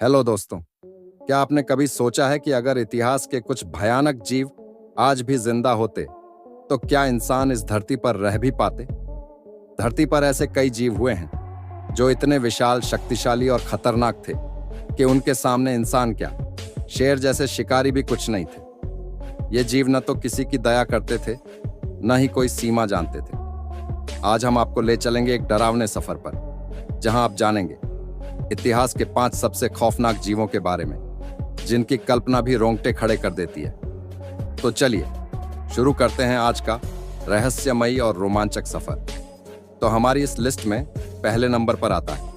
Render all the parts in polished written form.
Hello दोस्तों। क्या आपने कभी सोचा है कि अगर इतिहास के कुछ भयानक जीव आज भी जिंदा होते तो क्या इंसान इस धरती पर रह भी पाते? धरती पर ऐसे कई जीव हुए हैं जो इतने विशाल, शक्तिशाली और खतरनाक थे कि उनके सामने इंसान क्या, शेर जैसे शिकारी भी कुछ नहीं थे। ये जीव न तो किसी की दया करते थे, न ही कोई सीमा जानते थे। आज हम आपको ले चलेंगे एक डरावने सफर पर, जहां आप जानेंगे इतिहास के 5 सबसे खौफनाक जीवों के बारे में, जिनकी कल्पना भी रोंगटे खड़े कर देती है। तो चलिए शुरू करते हैं आज का रहस्यमयी और रोमांचक सफर। तो हमारी इस लिस्ट में पहले नंबर पर आता है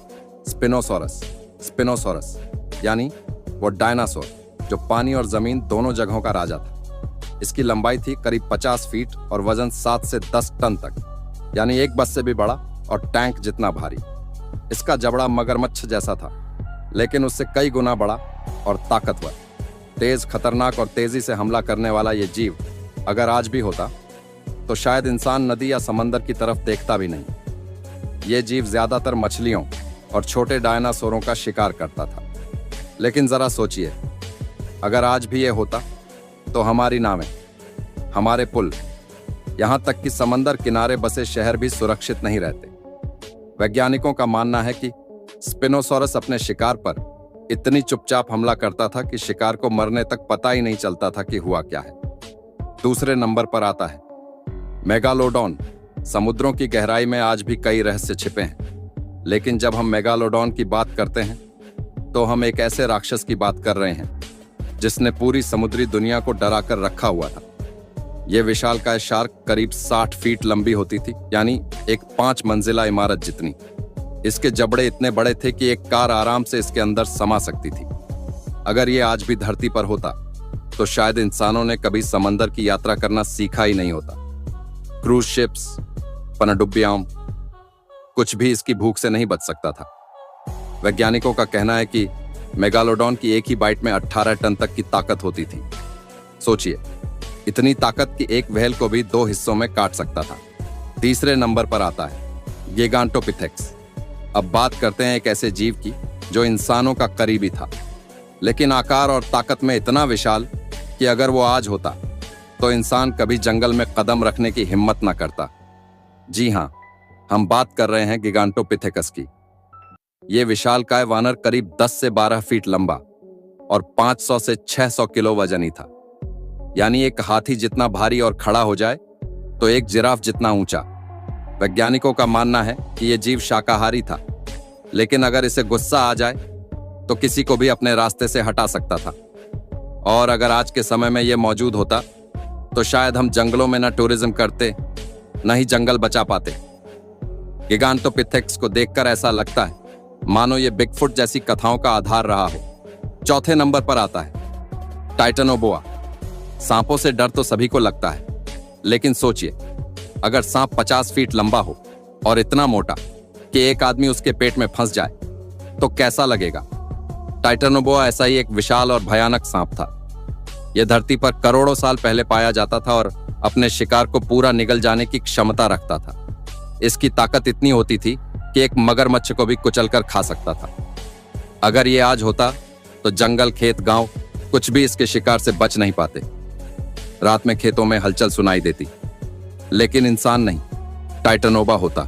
स्पिनोसॉरस। स्पिनोसॉरस यानी वो डायनासोर जो पानी और जमीन दोनों जगहों का राजा था। इसकी लंबाई थी करीब 50 फीट और वजन 7 से 10 टन तक, यानी एक बस से भी बड़ा और टैंक जितना भारी। इसका जबड़ा मगरमच्छ जैसा था, लेकिन उससे कई गुना बड़ा और ताकतवर। तेज, खतरनाक और तेजी से हमला करने वाला ये जीव अगर आज भी होता तो शायद इंसान नदी या समंदर की तरफ देखता भी नहीं। ये जीव ज्यादातर मछलियों और छोटे डायनासोरों का शिकार करता था। लेकिन जरा सोचिए, अगर आज भी ये होता तो हमारी नावें, हमारे पुल, यहां तक कि समंदर किनारे बसे शहर भी सुरक्षित नहीं रहते। वैज्ञानिकों का मानना है कि स्पिनोसॉरस अपने शिकार पर इतनी चुपचाप हमला करता था कि शिकार को मरने तक पता ही नहीं चलता था कि हुआ क्या है। दूसरे नंबर पर आता है मेगालोडॉन। समुद्रों की गहराई में आज भी कई रहस्य छिपे हैं, लेकिन जब हम मेगालोडॉन की बात करते हैं तो हम एक ऐसे राक्षस की बात कर रहे हैं जिसने पूरी समुद्री दुनिया को डरा कर रखा हुआ था। यह विशालकाय शार्क करीब 60 फीट लंबी होती थी, यानी एक 5 मंजिला इमारत जितनी। इसके जबड़े इतने बड़े थे कि एक कार आराम से इसके अंदर समा सकती थी। अगर ये आज भी धरती पर होता तो शायद इंसानों ने कभी समंदर की यात्रा करना सीखा ही नहीं होता। क्रूज शिप्स, पनडुब्बियां, कुछ भी इसकी भूख से नहीं बच सकता था। वैज्ञानिकों का कहना है कि मेगालोडॉन की एक ही बाइट में 18 टन तक की ताकत होती थी। सोचिए, इतनी ताकत कि एक व्हेल को भी 2 हिस्सों में काट सकता था। तीसरे नंबर पर आता है गिगांटोपिथेक्स। अब बात करते हैं एक ऐसे जीव की जो इंसानों का करीबी था, लेकिन आकार और ताकत में इतना विशाल कि अगर वो आज होता तो इंसान कभी जंगल में कदम रखने की हिम्मत न करता। जी हां, हम बात कर रहे हैं गिगांटोपिथेकस की। ये विशालकाय वानर करीब 10 से 12 फीट लंबा और 500 से 600 किलो वजनी था, यानी एक हाथी जितना भारी और खड़ा हो जाए तो एक जिराफ जितना ऊंचा। वैज्ञानिकों का मानना है कि यह जीव शाकाहारी था, लेकिन अगर इसे गुस्सा आ जाए तो किसी को भी अपने रास्ते से हटा सकता था। और अगर आज के समय में यह मौजूद होता तो शायद हम जंगलों में न टूरिज्म करते, न ही जंगल बचा पाते। गिगांटोपिथेक्स को देखकर ऐसा लगता है मानो ये बिगफुट जैसी कथाओं का आधार रहा हो। चौथे नंबर पर आता है टाइटनोबोआ। सांपों से डर तो सभी को लगता है, लेकिन सोचिए, अगर सांप 50 फीट लंबा हो और इतना मोटा कि एक आदमी उसके पेट में फंस जाए तो कैसा लगेगा। टाइटनोबोआ ऐसा ही एक विशाल और भयानक सांप था। यह धरती पर करोड़ों साल पहले पाया जाता था और अपने शिकार को पूरा निगल जाने की क्षमता रखता था। इसकी ताकत इतनी होती थी कि एक मगरमच्छ को भी कुचलकर खा सकता था। अगर यह आज होता तो जंगल, खेत, गांव कुछ भी इसके शिकार से बच नहीं पाते। रात में खेतों में हलचल सुनाई देती, लेकिन इंसान नहीं, टाइटनोबा होता।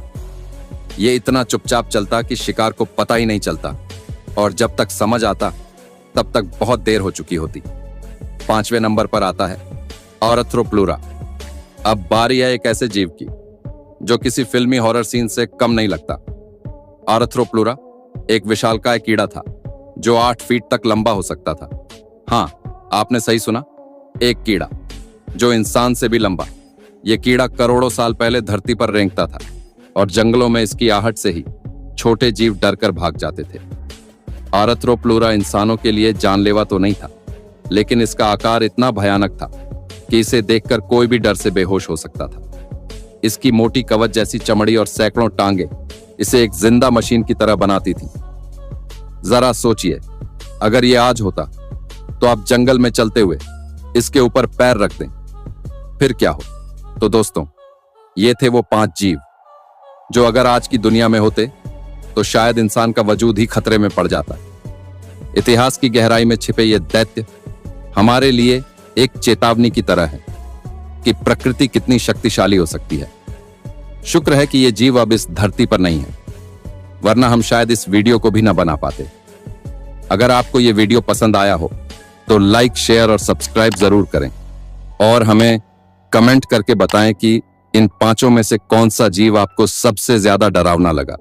ये इतना चुपचाप चलता कि शिकार को पता ही नहीं चलता, और जब तक समझ आता तब तक बहुत देर हो चुकी होती। 5वें नंबर पर आता है ऑरथ्रोप्लूरा। अब बारी है एक ऐसे जीव की जो किसी फिल्मी हॉरर सीन से कम नहीं लगता। ऑरथ्रोप्लूरा एक विशालकाय कीड़ा था जो 8 फीट तक लंबा हो सकता था। हाँ, आपने सही सुना, एक कीड़ा जो इंसान से भी लंबा। यह कीड़ा करोड़ों साल पहले धरती पर रेंगता था और जंगलों में इसकी आहट से ही छोटे जीव डरकर भाग जाते थे। ऑरथ्रोप्लूरा इंसानों के लिए जानलेवा तो नहीं था, लेकिन इसका आकार इतना भयानक था कि इसे देखकर कोई भी डर से बेहोश हो सकता था। इसकी मोटी कवच जैसी चमड़ी और सैकड़ों टांगे इसे एक जिंदा मशीन की तरह बनाती थी। जरा सोचिए, अगर यह आज होता तो आप जंगल में चलते हुए इसके ऊपर पैर रख दें, फिर क्या हो। तो दोस्तों, ये थे वो 5 जीव जो अगर आज की दुनिया में होते तो शायद इंसान का वजूद ही खतरे में पड़ जाता। इतिहास की गहराई में छिपे ये दैत्य हमारे लिए एक चेतावनी की तरह है कि प्रकृति कितनी शक्तिशाली हो सकती है। शुक्र है कि ये जीव अब इस धरती पर नहीं है, वरना हम शायद इस वीडियो को भी न बना पाते। अगर आपको ये वीडियो पसंद आया हो तो लाइक, शेयर और सब्सक्राइब जरूर करें और हमें कमेंट करके बताएं कि इन पांचों में से कौन सा जीव आपको सबसे ज्यादा डरावना लगा।